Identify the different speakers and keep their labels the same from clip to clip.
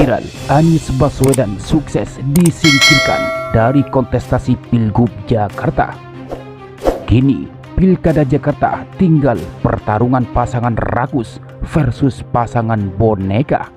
Speaker 1: Viral, Anies Baswedan sukses disingkirkan dari kontestasi Pilgub Jakarta. Kini, Pilkada Jakarta tinggal pertarungan pasangan rakus versus pasangan boneka.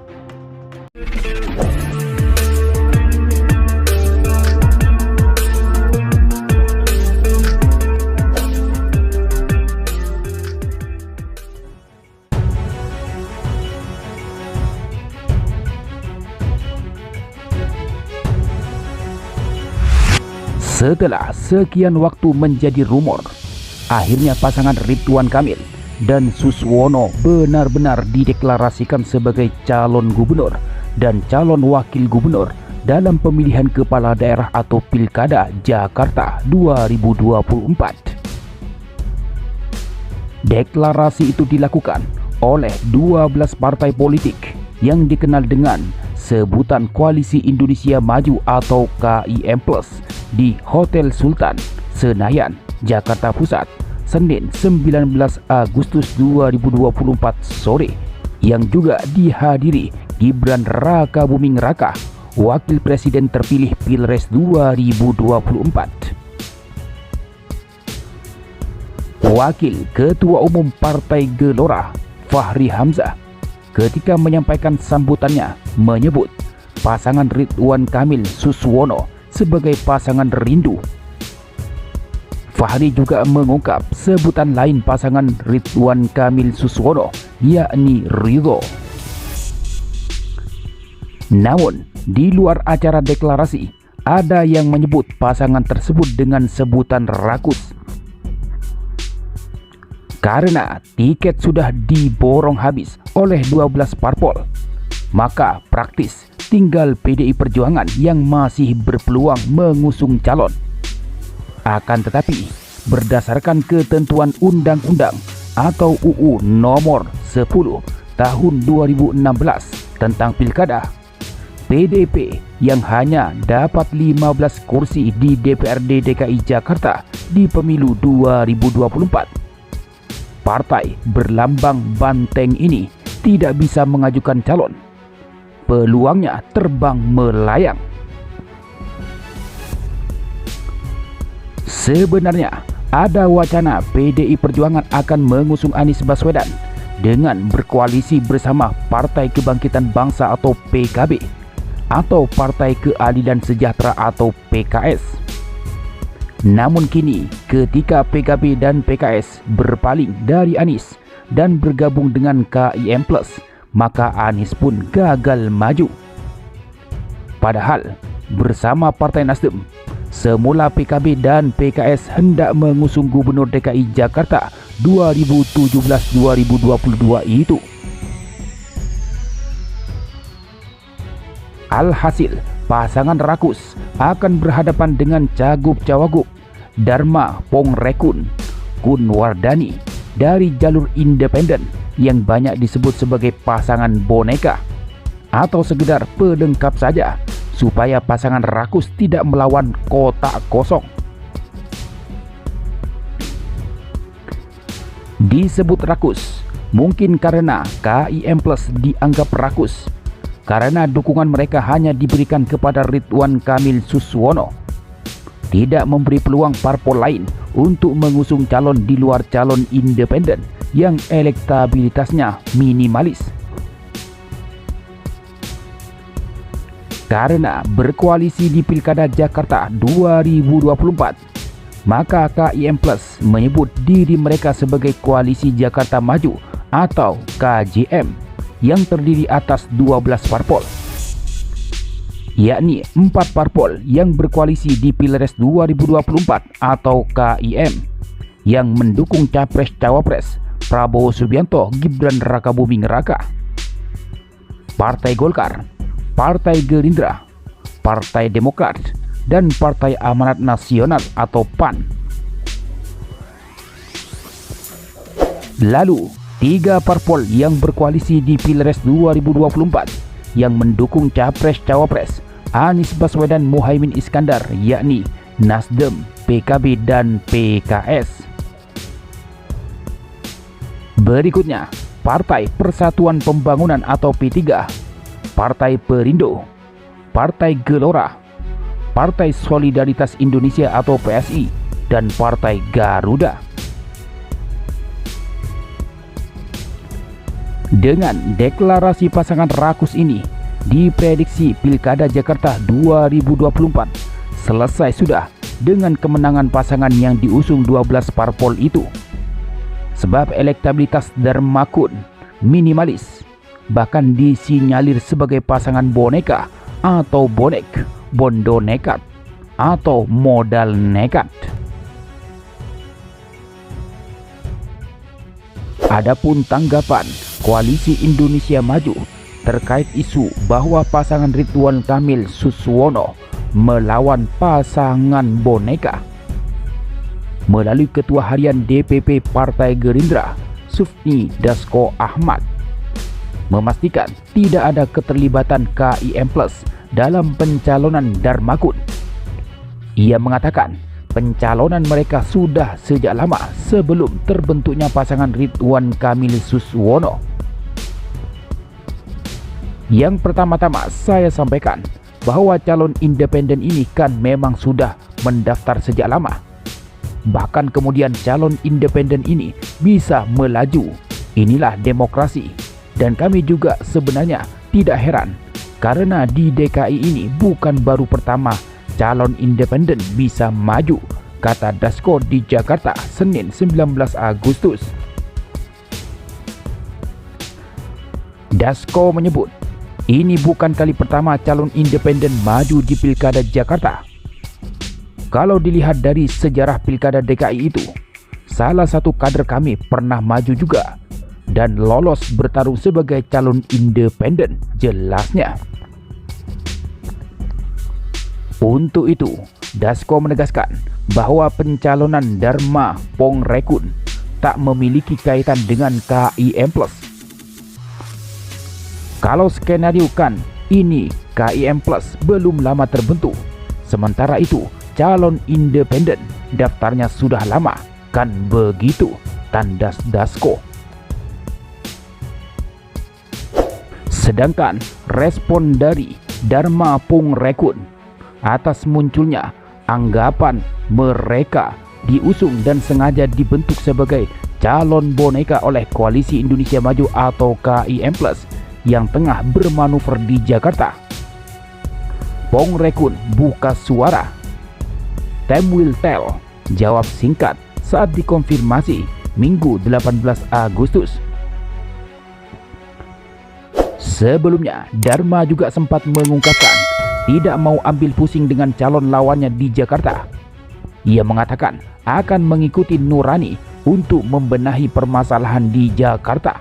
Speaker 1: Setelah sekian waktu menjadi rumor, akhirnya pasangan Ridwan Kamil dan Suswono benar-benar dideklarasikan sebagai calon gubernur dan calon wakil gubernur dalam pemilihan kepala daerah atau Pilkada Jakarta 2024. Deklarasi itu dilakukan oleh 12 partai politik yang dikenal dengan sebutan Koalisi Indonesia Maju atau KIM Plus di Hotel Sultan, Senayan, Jakarta Pusat, Senin 19 Agustus 2024 sore, yang juga dihadiri Gibran Rakabuming Raka, Wakil Presiden terpilih Pilpres 2024. Wakil Ketua Umum Partai Gelora, Fahri Hamzah, ketika menyampaikan sambutannya menyebut pasangan Ridwan Kamil Suswono sebagai pasangan rindu. Fahri juga mengungkap sebutan lain pasangan Ridwan Kamil Suswono, yakni Ridho. Namun, di luar acara deklarasi, ada yang menyebut pasangan tersebut dengan sebutan rakus. Karena tiket sudah diborong habis oleh 12 parpol, maka praktis tinggal PDI Perjuangan yang masih berpeluang mengusung calon. Akan tetapi, berdasarkan ketentuan Undang-Undang atau UU Nomor 10 Tahun 2016 tentang Pilkada, PDIP yang hanya dapat 15 kursi di DPRD DKI Jakarta di pemilu 2024, partai berlambang banteng ini tidak bisa mengajukan calon. Peluangnya terbang melayang. Sebenarnya ada wacana PDI Perjuangan akan mengusung Anies Baswedan dengan berkoalisi bersama Partai Kebangkitan Bangsa atau PKB atau Partai Keadilan Sejahtera atau PKS. Namun kini ketika PKB dan PKS berpaling dari Anies dan bergabung dengan KIM Plus, maka Anies pun gagal maju. Padahal bersama Partai Nasdem, semula PKB dan PKS hendak mengusung Gubernur DKI Jakarta 2017-2022 itu. Alhasil, pasangan rakus akan berhadapan dengan Cagup-Cawagup Dharma Pongrekun Kunwardani dari jalur independen yang banyak disebut sebagai pasangan boneka atau sekedar pelengkap saja supaya pasangan rakus tidak melawan kotak kosong. Disebut rakus mungkin karena KIM Plus dianggap rakus karena dukungan mereka hanya diberikan kepada Ridwan Kamil Suswono, tidak memberi peluang parpol lain untuk mengusung calon di luar calon independen yang elektabilitasnya minimalis. Karena berkoalisi di Pilkada Jakarta 2024, maka KIM Plus menyebut diri mereka sebagai Koalisi Jakarta Maju atau KJM yang terdiri atas 12 parpol, yakni 4 parpol yang berkoalisi di Pilpres 2024 atau KIM yang mendukung Capres-Cawapres Prabowo Subianto Gibran Rakabuming Raka, Partai Golkar, Partai Gerindra, Partai Demokrat, dan Partai Amanat Nasional atau PAN. Lalu, 3 parpol yang berkoalisi di Pilpres 2024 yang mendukung Capres-Cawapres Anies Baswedan Muhaimin Iskandar, yakni Nasdem, PKB, dan PKS. Berikutnya, Partai Persatuan Pembangunan atau P3, Partai Perindo, Partai Gelora, Partai Solidaritas Indonesia atau PSI, dan Partai Garuda. Dengan deklarasi pasangan rakus ini, diprediksi Pilkada Jakarta 2024 selesai sudah dengan kemenangan pasangan yang diusung 12 parpol itu. Sebab elektabilitas Darmakun minimalis, bahkan disinyalir sebagai pasangan boneka atau bonek, bondo nekat, atau modal nekat. Adapun tanggapan Koalisi Indonesia Maju terkait isu bahwa pasangan Ridwan Kamil Suswono melawan pasangan boneka, melalui Ketua Harian DPP Partai Gerindra Sufmi Dasko Ahmad memastikan tidak ada keterlibatan KIM Plus dalam pencalonan Darmakun. Ia mengatakan pencalonan mereka sudah sejak lama sebelum terbentuknya pasangan Ridwan Kamil Suswono. Yang pertama-tama saya sampaikan bahwa calon independen ini kan memang sudah mendaftar sejak lama. Bahkan kemudian calon independen ini bisa melaju. Inilah demokrasi. Dan kami juga sebenarnya tidak heran karena di DKI ini bukan baru pertama calon independen bisa maju, kata Dasko di Jakarta Senin 19 Agustus. Dasko menyebut ini bukan kali pertama calon independen maju di Pilkada Jakarta. Kalau dilihat dari sejarah Pilkada DKI itu, salah satu kader kami pernah maju juga dan lolos bertarung sebagai calon independen, jelasnya. Untuk itu, Dasko menegaskan bahwa pencalonan Dharma Pongrekun tak memiliki kaitan dengan KIM Plus. Kalau skenario kan ini KIM Plus belum lama terbentuk, sementara itu calon independen daftarnya sudah lama, kan begitu, tandas Dasko. Sedangkan respon dari Dharma Pongrekun atas munculnya anggapan mereka diusung dan sengaja dibentuk sebagai calon boneka oleh Koalisi Indonesia Maju atau KIM Plus yang tengah bermanuver di Jakarta. Pongrekun buka suara. Time will tell, jawab singkat saat dikonfirmasi Minggu 18 Agustus. Sebelumnya, Dharma juga sempat mengungkapkan tidak mau ambil pusing dengan calon lawannya di Jakarta. Ia mengatakan akan mengikuti nurani untuk membenahi permasalahan di Jakarta.